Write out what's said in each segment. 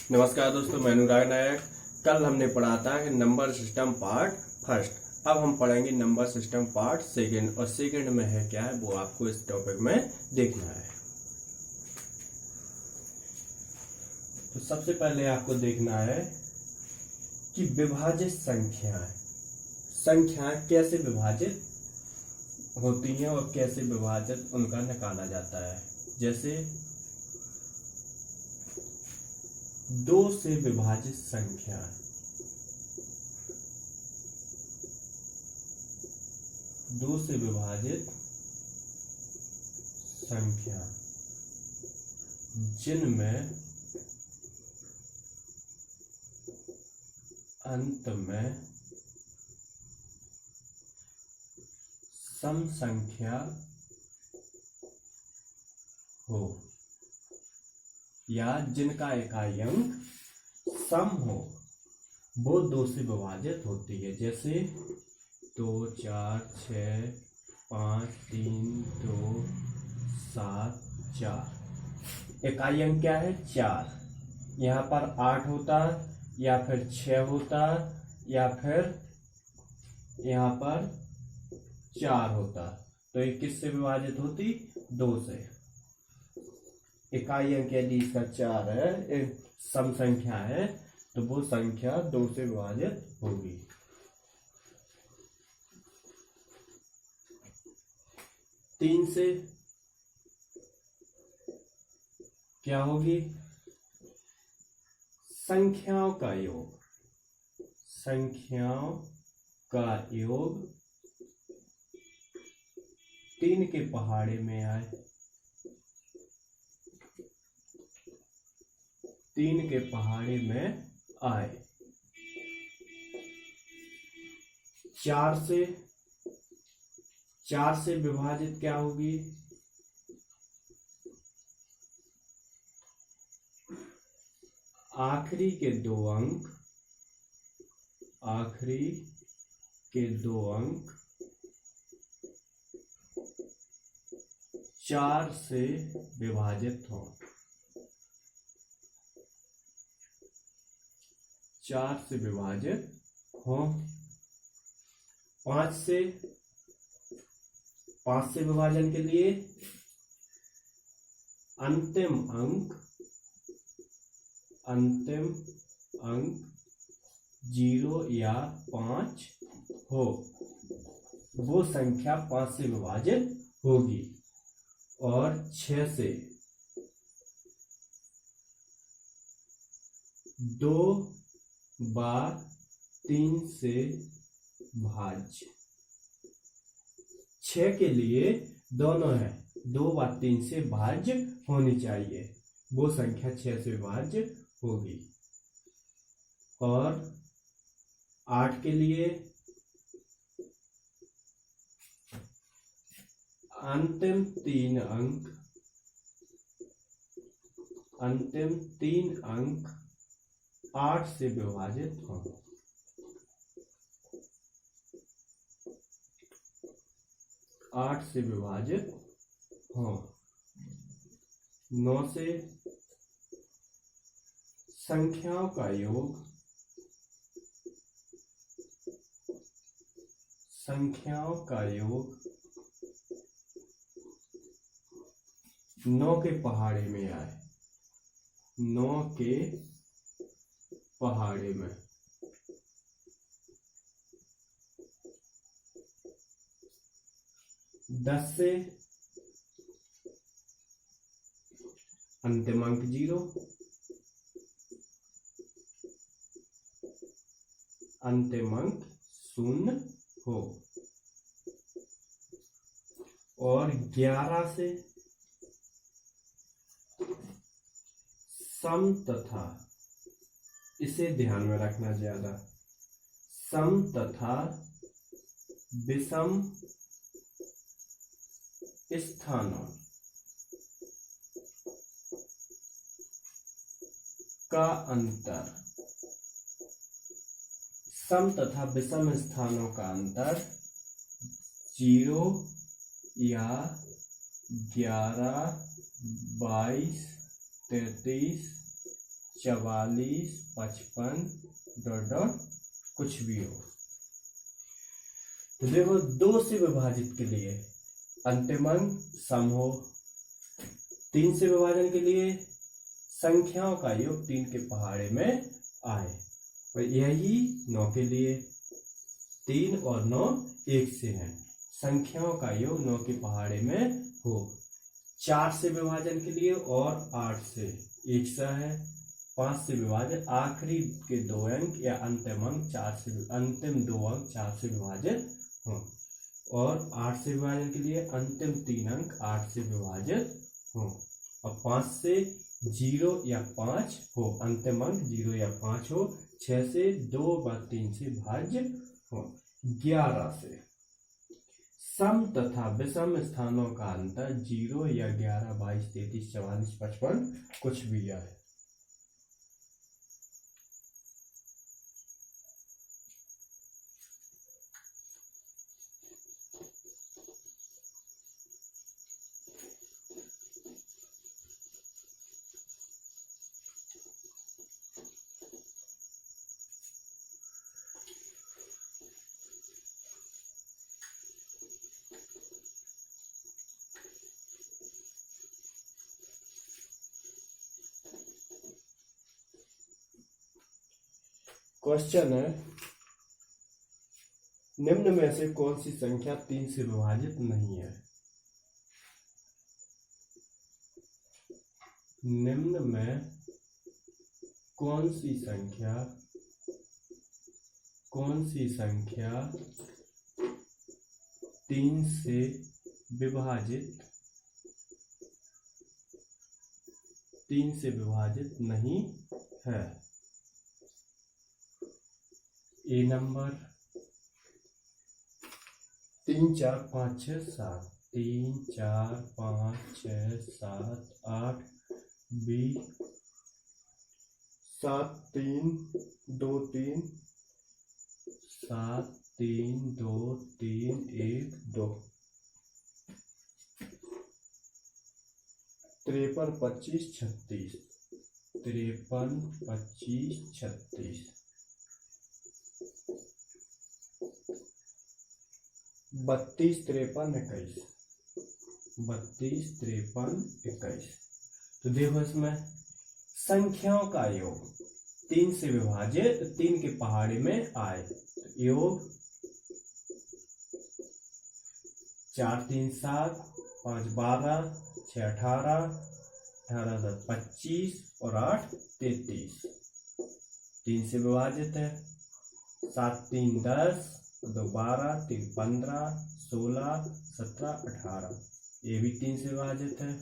नमस्कार दोस्तों, मैं अनुराग नायक। कल हमने पढ़ा था कि नंबर सिस्टम पार्ट फर्स्ट। अब हम पढ़ेंगे नंबर सिस्टम पार्ट सेकंड, और सेकंड में है क्या है वो आपको इस टॉपिक में देखना है। तो सबसे पहले आपको देखना है कि विभाजित संख्याएं कैसे विभाजित होती हैं और कैसे विभाजित उनका निकाला जाता है। जैसे 2 से विभाजित संख्या, जिनमें अंत में सम संख्या हो या जिनका इकाई अंक सम हो, वो 2 से विभाजित होती है। जैसे 2, 4, 6, 5, 3, 2, 7, 4। इकाई अंक क्या है? 4। यहाँ पर 8 होता या फिर 6 होता या फिर यहाँ पर 4 होता, तो ये किससे विभाजित होती? 2 से। इकाई अंक यदि इसका 4 है, एक सम संख्या है, तो वो संख्या 2 से विभाजित होगी। 3 से क्या होगी? संख्याओं का योग 3 के पहाड़े में आए, 3 के पहाड़े में आए। 4 से विभाजित क्या होगी? आखिरी के दो अंक 4 से विभाजित हो, 4 से विभाजित हो। 5 से विभाजन के लिए अंतिम अंक 0 या 5 हो, वो संख्या 5 से विभाजित होगी। और 6 से 2 बार 3 से भाज्य। 6 के लिए दोनों है, 2 बार 3 से भाज्य होनी चाहिए, वो संख्या 6 से विभाज्य होगी। और 8 के लिए अंतिम 3 अंक 8 से विभाजित हो। 8 से विभाजित हो। 9 से संख्याओं का योग 9 के पहाड़े में आए, 9 के पहाड़े में। 10 से अंतिम अंक 0, अंतिम अंक 0 हो। और 11 से सम तथा, इसे ध्यान में रखना ज्यादा, सम तथा विषम स्थानों का अंतर, सम तथा विषम स्थानों का अंतर 0 या 11, 22, 33, 44, 55 डॉट डॉट कुछ भी हो। तो देखो 2 से विभाजित के लिए अंतिम अंक सम हो, 3 से विभाजन के लिए संख्याओं का योग 3 के पहाड़े में आए, और यही 9 के लिए 3 और 9 एक से हैं, संख्याओं का योग 9 के पहाड़े में हो। 4 से विभाजन के लिए और 8 से एक सा है, 5 से विभाजन आखिरी के 2 अंक या अंतिम अंक अंतिम 2 अंक 4 से विभाजित हो, और 8 से विभाजन के लिए अंतिम 3 अंक 8 से विभाजित हो, और 5 से 0 या 5 हो, अंतिम अंक 0 या 5 हो। 6 से 2 व 3 से भाज्य हो। 11 से सम तथा विषम स्थानों का अंतर 0 या 11, 22, 33, 44, 55 कुछ भी है। क्वेश्चन है, निम्न में से कौन सी संख्या 3 से विभाजित नहीं है? निम्न में कौन सी संख्या 3 से विभाजित नहीं है? ए नंबर 3, 4, 5, 6, 7, 3, 4, 5, 6, 7, 8, बी 7, 3, 2, 3, 7, 3, 2, 3, 1, 2, 53, 25, 36, 53, 25, 36, 32, 53, 21, 32, 53, 21। तो देखो इसमें संख्याओं का योग 3 से विभाजित 3 के पहाड़े में आए, योग 4, 3, 7, 5, 12, 6, 18, 18, 10, 25 और 8, 33। 3 से विभाजित है, 7, 3, 10, 2, 12, 3, 15, 16, 17, 18। ये भी 3 से विभाजित है,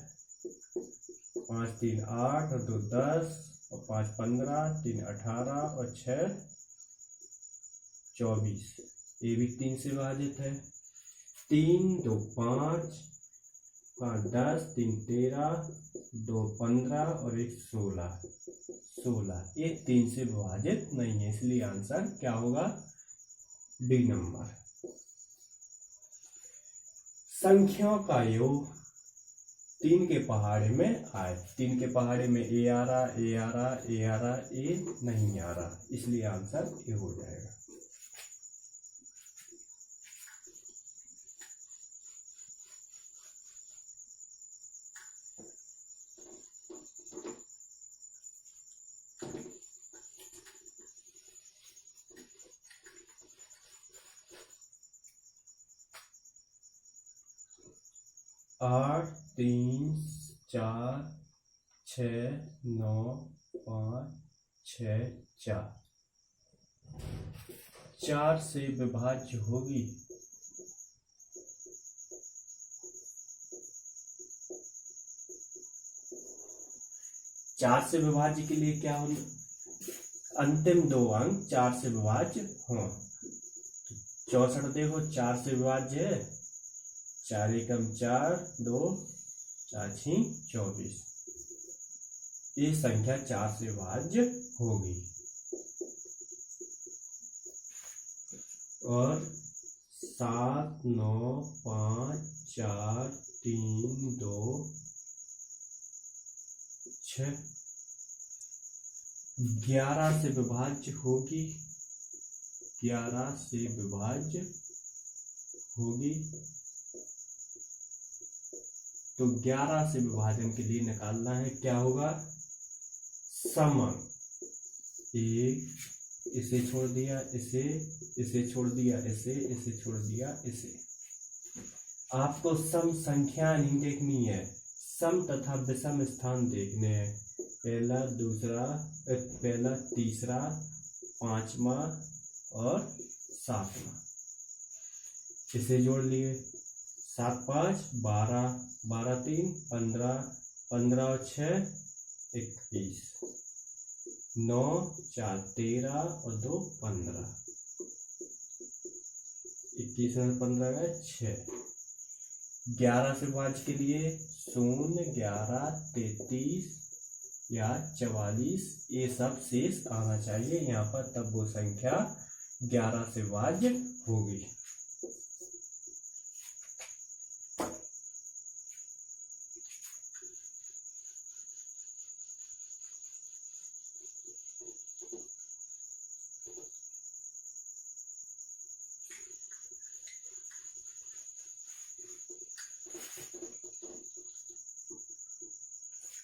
5, 3, 8 और 2, 10 और 5, 15, 3, 18 और 6, 24। ये भी 3 से विभाजित है, 3, 2, 5, 5, 10, 3, 13, 2, 15 और 1, 16, 16। ये 3 से विभाजित नहीं है, इसलिए आंसर क्या होगा? D number. संख्याओं का योग 3 के पहाड़े में आए, 3 के पहाड़े में ए आ रहा, ए आ रहा, ए आ रहा, ए नहीं आ रहा, इसलिए आंसर ए हो जाएगा। आठ, 3, 4, 6, 9, 5, 6, 4, 4 से विभाज्य होगी। चार से विभाज्य के लिए क्या होना? अंतिम 2 अंक 4 से विभाज्य हो। 64 देखो 4 से विभाज्य है, 4 एकम 4, 2, 4 6 24। ये संख्या 4 से विभाज्य होगी। और 7, 9, 5, 4, 3, 2, 6 11 से विभाज्य होगी, 11 से विभाज्य होगी। तो 11 से विभाजन के लिए निकालना है, क्या होगा, समअंक। इसे छोड़ दिया, इसे छोड़ दिया, इसे छोड़ दिया, इसे। आपको सम संख्या नहीं देखनी है, सम तथा विषम स्थान देखने हैं। पहला, दूसरा, पहला, तीसरा, पांचवा और सातवां। इसे जोड़ लिए, 7 5 12, 12 3 15, 15 और 6 21, 9 4 13 और 2 15, 21 और 15 गए 6। 11 से भाज्य के लिए 0, 11, 33 या 44, ये सब शेष आना चाहिए यहाँ पर, तब वो संख्या 11 से भाज्य होगी।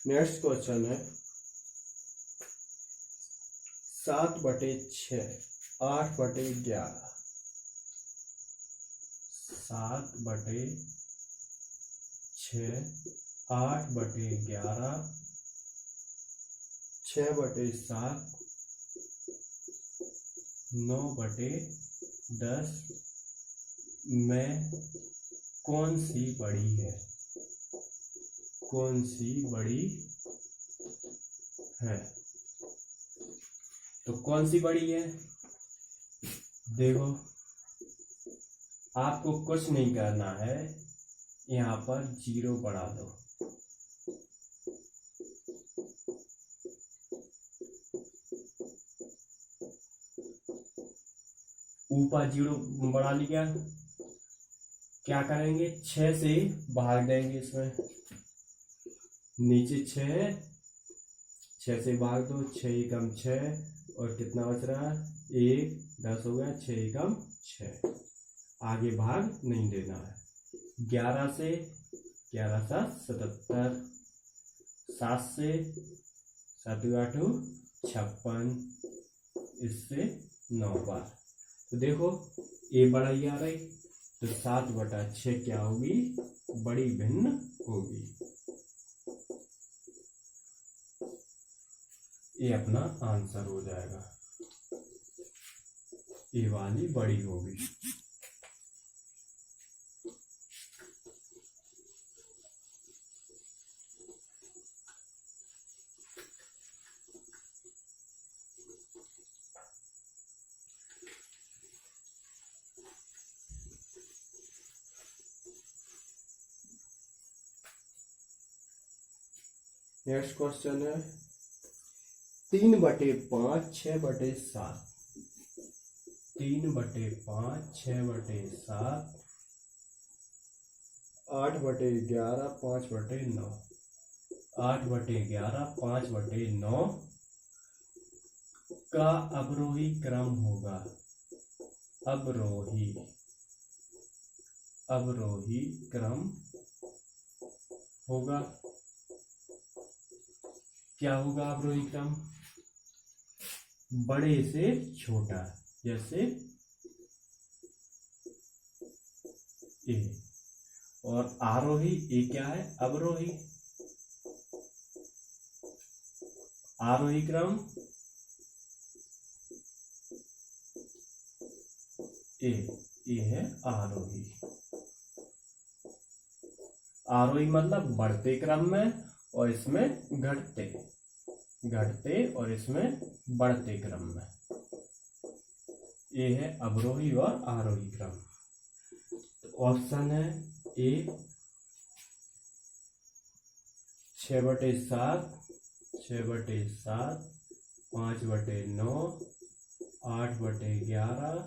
नेक्स्ट क्वेश्चन है 7/6 8/11। 7/6 8/11 6/7 9/10 में कौन सी बड़ी है, कौन सी बड़ी है। तो कौन सी बड़ी है, देखो आपको कुछ नहीं करना है, यहाँ पर 0 बढ़ा दो। ऊपर 0 बढ़ा लिया, क्या करेंगे, 6 से भाग देंगे इसमें, नीचे 6 से भाग दो, 6 एकम 6 और कितना बच रहा है 1, 10 हो गया, 6 एकम 6, आगे भाग नहीं देना है। 11 से 11 7 77, 7 से 7 8 56, इससे 9 बार। तो देखो ये बड़ाई आ रही, तो 7/6 क्या होगी, बड़ी भिन्न होगी। ये अपना आंसर हो जाएगा, ये वाली बड़ी होगी। नेक्स्ट क्वेश्चन है 3/5 6/7। 3/5 6/7 8/11 5/9। 8/11 5/9 का अवरोही क्रम होगा, अवरोही क्रम होगा। क्या होगा अवरोही क्रम, बड़े से छोटा, जैसे ए, और आरोही ए क्या है, अवरोही। आरोही क्रम ए है आरोही। आरोही मतलब बढ़ते क्रम में, और इसमें घटते और इसमें बढ़ते क्रम में। ये है अवरोही और आरोही क्रम। तो ऑप्शन है ए 6/7 6/7 5/9 8/11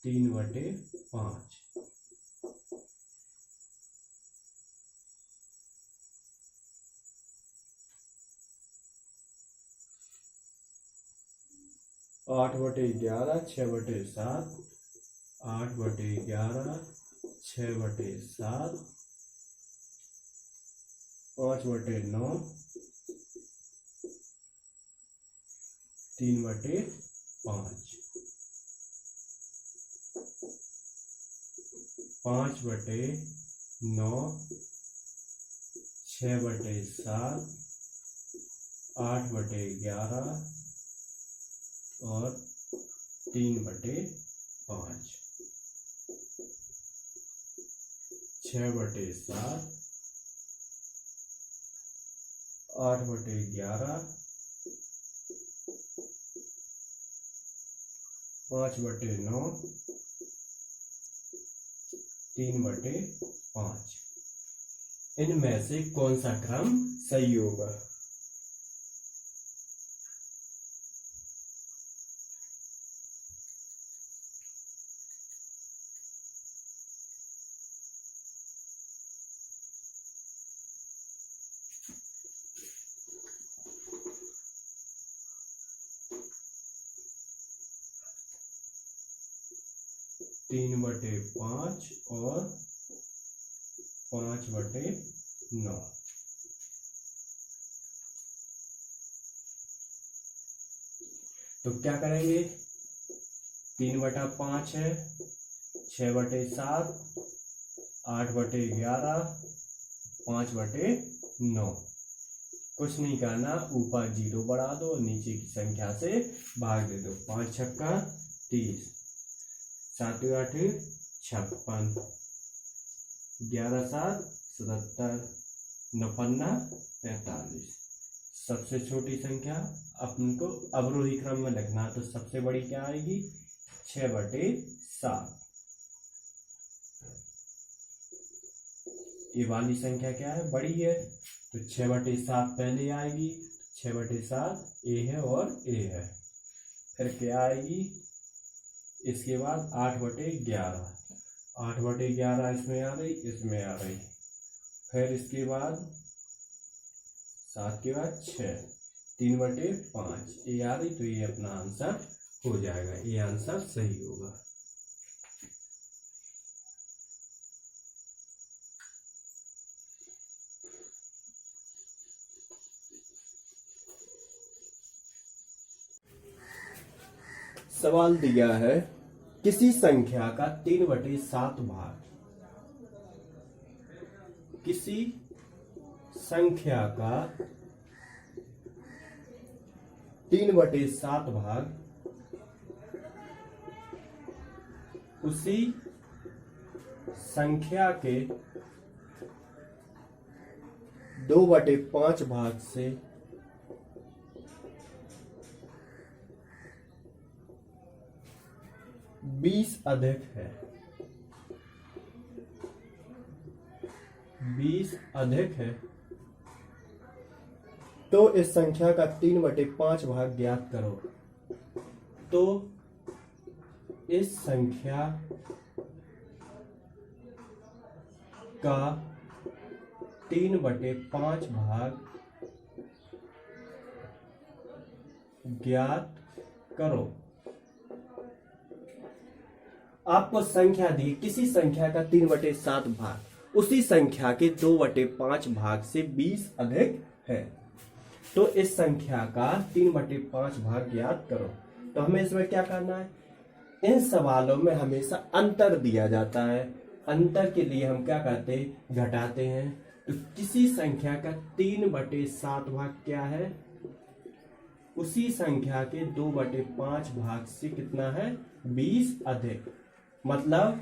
3/5। 8/11 6/7 8/11 6/7 5/9 3/5 5/9 6/7 8/11 और 3/5 6/7 8/11 5/9 3/5 इनमें से कौन सा क्रम सही होगा? तीन बटे 5 और 5/9। तो क्या करेंगे? 3/5 है, 6/7 8/11 5/9। कुछ नहीं करना, ऊपर 0 बढ़ा दो, नीचे की संख्या से भाग दे दो। 5 छक्का 30, 7 8 56, 11 7 77, 9 पन्ना 45। सबसे छोटी संख्या अपन को अवरोही क्रम में लिखना, तो सबसे बड़ी क्या आएगी? 6/7। ये वाली संख्या क्या है? बड़ी है, तो 6/7 पहले आएगी। 6/7 ए है और ए है। फिर क्या आएगी? इसके बाद 8/11, 8/11 इसमें आ रही, इसमें आ रही। फिर इसके बाद 7 के बाद 6, 3/5 ये आ रही, तो ये अपना आंसर हो जाएगा। ये आंसर सही होगा। सवाल दिया है, किसी संख्या का 3/7 भाग, किसी संख्या का 3/7 भाग उसी संख्या के 2/5 भाग से 20 अधिक है। 20 अधिक है, तो इस संख्या का 3/5 भाग ज्ञात करो। तो इस संख्या का 3/5 भाग ज्ञात करो। आपको संख्या दी, किसी संख्या का 3/7 भाग उसी संख्या के 2/5 भाग से 20 अधिक है, तो इस संख्या का 3/5 भाग ज्ञात करो। तो हमें इसमें क्या करना है? इन सवालों में हमेशा अंतर दिया जाता है। अंतर के लिए हम क्या करते हैं? घटाते हैं। तो किसी संख्या का 3/7 भाग क्या है? उसी संख्या के 2/5 भाग से कितना है? 20 अधिक। मतलब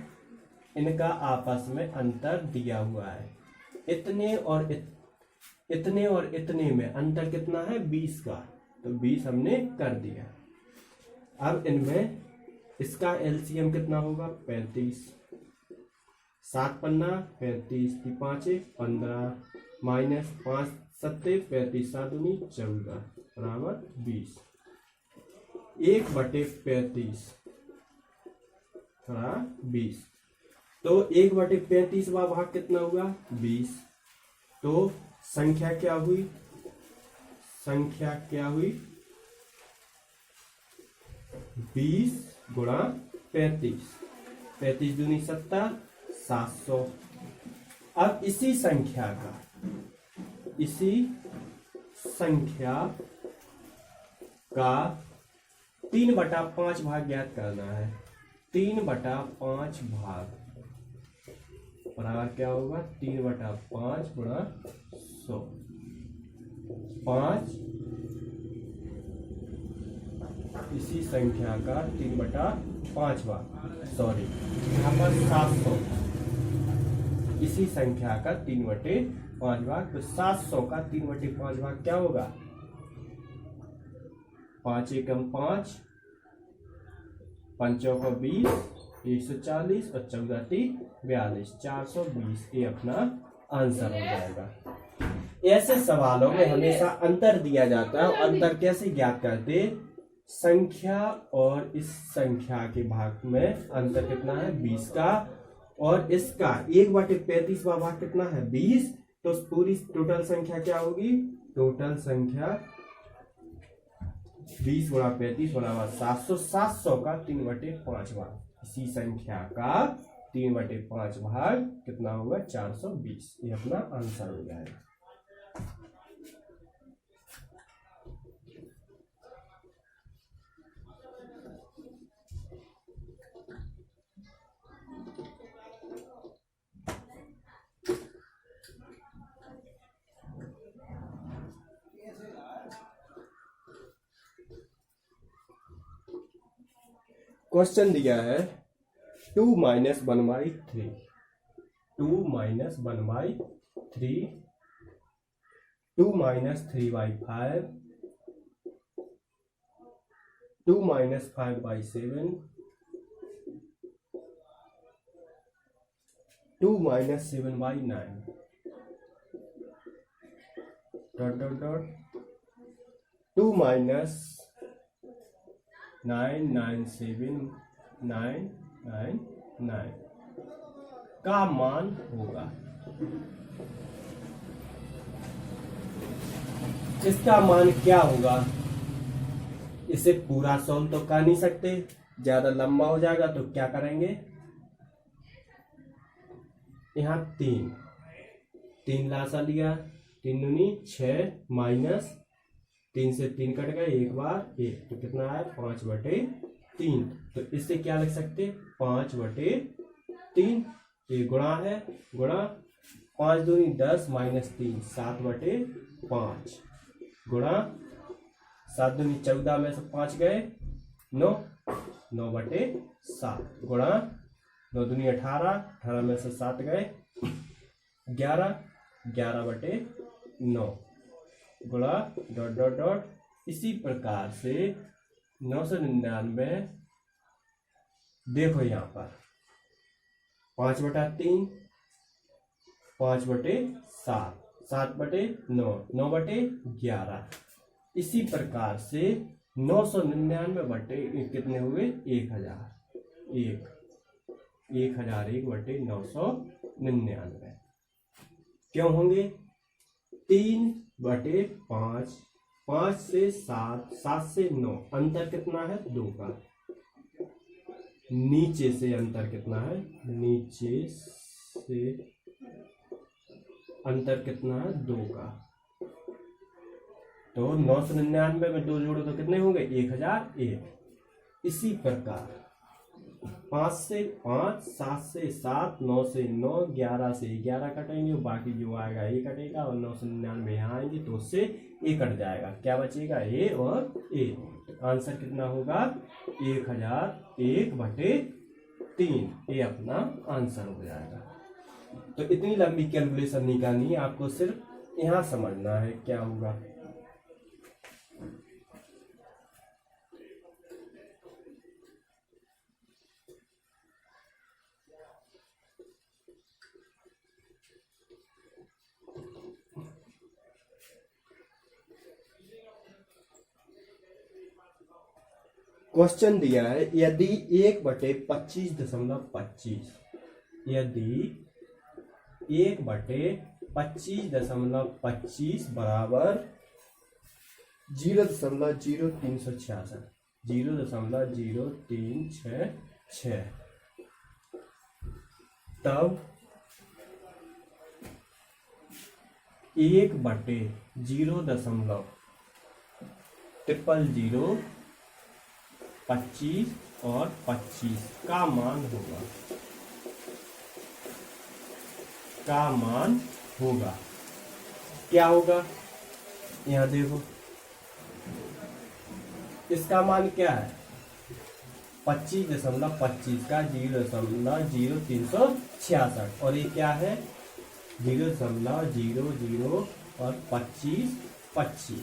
इनका आपस में अंतर दिया हुआ है। इतने और इतने में अंतर कितना है? 20 का। तो 20 हमने कर दिया। अब इनमें इसका एलसीएम कितना होगा? 35। 7 पन्ना 35, 5 15 माइनस 5 7 35, 7 दूनी 14 बराबर 20। 1/35 थोड़ा 20। तो 1/35 भाग कितना हुआ? 20। तो संख्या क्या हुई? संख्या क्या हुई? 20 गुणा 35, 35 दूनी 70, 700। अब इसी संख्या का 3/5 भाग ज्ञात करना है। 3/5 भाग बराबर क्या होगा? 3/5 गुणा 100, 5 इसी संख्या का 3/5 भाग, सॉरी यहाँ पर 700, इसी संख्या का 3/5 भाग। तो 700 का 3/5 भाग क्या होगा? 5 एकम 5, 5 चौका 20, 140 और 14 तीन 42, 420। ये अपना आंसर हो जाएगा। ऐसे सवालों में हमेशा अंतर दिया जाता है। अंतर कैसे ज्ञात करते? संख्या और इस संख्या के भाग में अंतर कितना है? 20 का, और इसका 1/35 भाग कितना है? 20। तो पूरी टोटल संख्या क्या होगी? टोटल संख्या 20 गुणा 35 बराबर 700। 700 का 3/5 भाग, इसी संख्या का 3/5 भाग कितना होगा? 420। ये अपना आंसर हो जाएगा। क्वेश्चन दिया है 2 - 1/3, 2 - 1/3, 2 - 3/5, 2 - 5/7, 2 - 7/9, डॉट डॉट डॉट 2 - 997,999 का मान होगा। इसका मान क्या होगा? इसे पूरा सॉल्व तो कर नहीं सकते, ज्यादा लंबा हो जाएगा। तो क्या करेंगे? यहाँ 3 लासा लिया, 3 दूनी 6 माइनस 3 से 3 कट गए, एक बार 1, तो कितना है? 5/3। तो इससे क्या लिख सकते? 5/3। ये गुणा है, गुणा 5 दूनी 10 माइनस 3 7/5, गुणा 7 दूनी 14 में से 5 गए 9, 9/7, गुणा 9 दूनी 18, 18 में से 7 गए 11, 11/9, गुणा डॉट डॉट डॉट। इसी प्रकार से 999, देखो यहाँ पर 5/3, 5/7, 7/9, 9/11। इसी प्रकार से 999 कितने हुए? 1000, 1001/999 क्यों होंगे? 3/5, 5 से 7, 7 से 9, अंतर कितना है? 2 का। नीचे से अंतर कितना है? नीचे से अंतर कितना है? 2 का। तो 999 में 2 जोड़ो तो कितने होंगे? 1001। इसी प्रकार 5 से 5, 7 से 7, 9 से 9, 11 से 11 कटेंगे, बाकी जो आएगा ये कटेगा, और 999 यहाँ आएंगे तो उससे ए कट जाएगा। क्या बचेगा? ए और ए। आंसर कितना होगा? 1001/3। ये अपना आंसर हो जाएगा। तो इतनी लंबी कैलकुलेशन नहीं करनी है, आपको सिर्फ यहाँ समझना है क्या होगा। क्वेश्चन दिया है यदि 1/25.25, यदि 1/25.25 बराबर 0.0366, 0.0366। तब 1/0.000 25 और 25 का मान होगा। क्या होगा? यहाँ देखो, इसका मान क्या है? 25.25 का 0.0366 और ये क्या है? 0.00 और 25।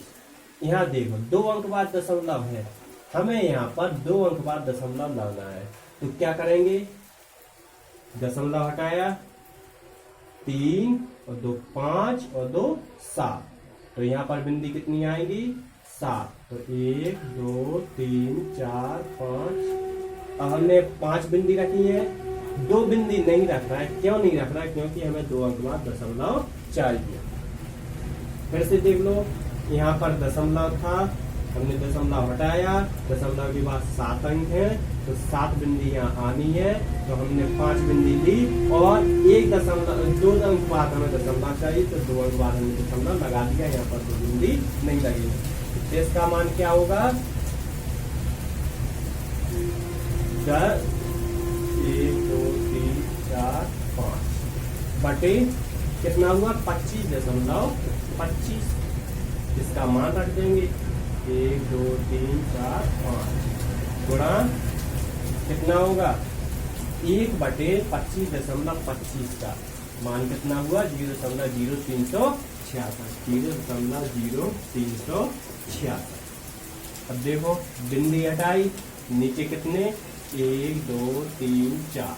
यहाँ देखो 2 अंक बाद दशमलव है, हमें यहाँ पर 2 अंक बाद दशमलव लाना है। तो क्या करेंगे? दशमलव हटाया, 3 और 2 5 और 2 7, तो यहाँ पर बिंदी कितनी आएगी? 7। तो 1 2 3 4 5। अब हमने 5 बिंदी रखी है, 2 बिंदी नहीं रख रहा है। क्यों नहीं रख रहा है? क्योंकि हमें 2 अंक बाद दशमलव चाहिए। फिर से देख लो, यहाँ पर दशमलव था, हमने दशमलव हटाया, दशमलव के बाद 7 अंक है, तो 7 बिंदी यहाँ आनी है। तो हमने 5 बिंदी ली और 2 अंक बाद हमें दशमलव चाहिए, तो 2 अंक बाद हमने दशमलव लगा दिया। यहाँ पर 2 बिंदी नहीं लगी। तो इसका मान क्या होगा? 10 1 2 3 4 5 बटे कितना हुआ? 25.25। इसका मान रख देंगे, 1 2 3 4 5 गुणा कितना होगा? 1/25.25 का मान कितना हुआ? 0.0366। अब देखो, बिंदी हटाई, नीचे कितने? 1 2 3 4।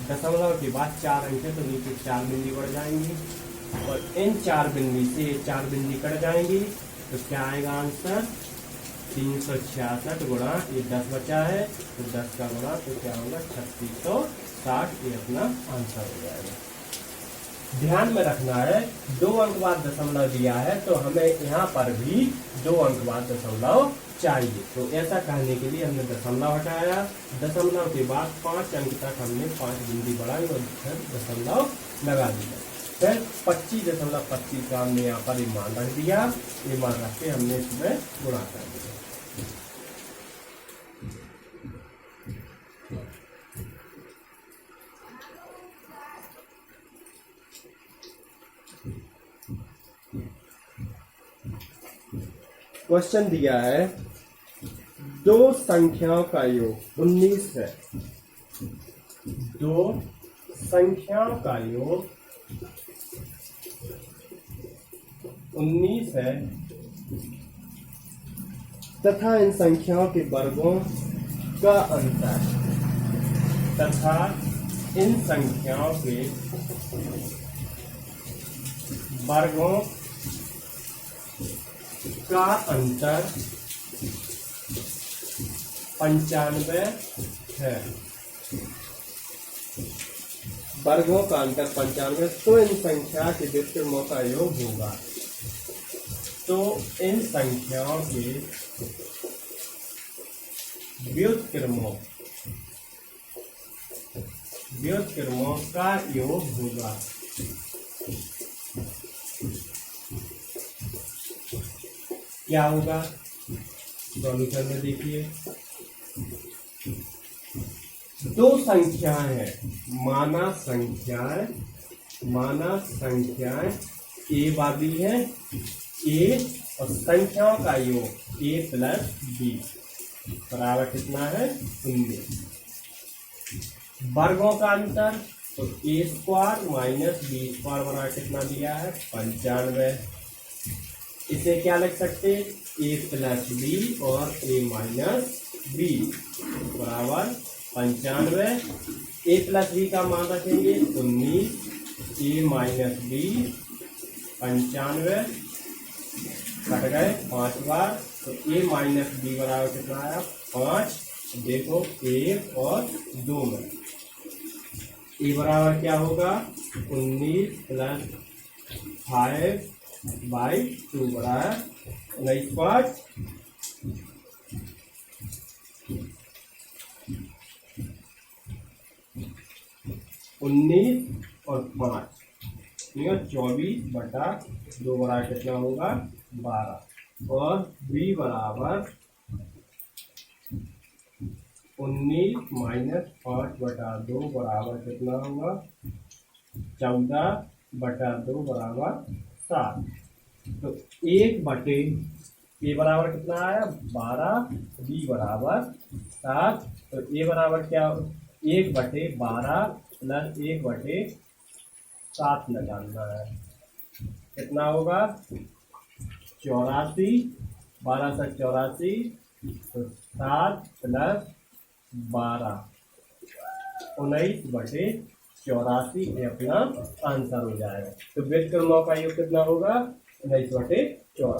दशमलव के बाद 4 अंक है, तो नीचे 4 बिंदी बढ़ जाएंगी और इन 4 बिंदी से 4 बिंदी कट जाएंगी। तो क्या आएगा आंसर? 366 गुणा ये 10 बचा है, तो 10 का गुणा, तो क्या होगा? 3660। ये अपना आंसर हो जाएगा। ध्यान में रखना है, 2 अंक बाद दशमलव दिया है, तो हमें यहाँ पर भी 2 अंक बाद दशमलव चाहिए। तो ऐसा कहने के लिए हमने दशमलव हटाया, दशमलव के बाद 5 अंक तक हमने 5 बिंदी बढ़ाई और फिर दशमलव लगा दिया। फिर 25.25 का हमने यहाँ पर मान रख दिया। ये मान रख के हमने इसमें गुणा कर दिया। क्वेश्चन दिया है, 2 संख्याओं का योग 19 है। 2 संख्याओं का योग 19 है तथा इन संख्याओं के वर्गों का अंतर का अंतर 95 है। वर्गों का अंतर 95, तो इन संख्या के व्युत्क्रमों का योग होगा। तो इन संख्याओं के व्युत्क्रमों का योग होगा। क्या होगा? सॉल्यूशन में देखिए, 2 संख्याएं हैं, माना संख्याएं ए वाली है, ए और संख्याओं का योग a प्लस बी बराबर कितना है? 19। वर्गों का अंतर, तो a square minus b square बराबर कितना दिया है? 95। इसे क्या लिख सकते? a प्लस बी और a माइनस बी बराबर 95। a प्लस बी का मान रखेंगे 19, a माइनस बी 95 कट गए 5 बार, तो a माइनस बी बराबर कितना आया? 5। देखो 1 और 2 में a बराबर क्या होगा? 19 प्लस 5/2 बराबर 19/5 19 और 5, ठीक है, 24/2 बराबर कितना होगा 12, और b बराबर 19 - 5/2 बराबर कितना होगा 14/2 बराबर 7। तो 1 ए बराबर कितना आया 12, बी बराबर 7। तो ए बराबर क्या 1/12 प्लस 1/7 निकालना है, कितना होगा 84, 12 से 84, तो 7 प्लस 12, 19/84 ये अपना आंसर हो जाएगा। तो व्यस्त क्रमांक का योग कितना होगा 19/84।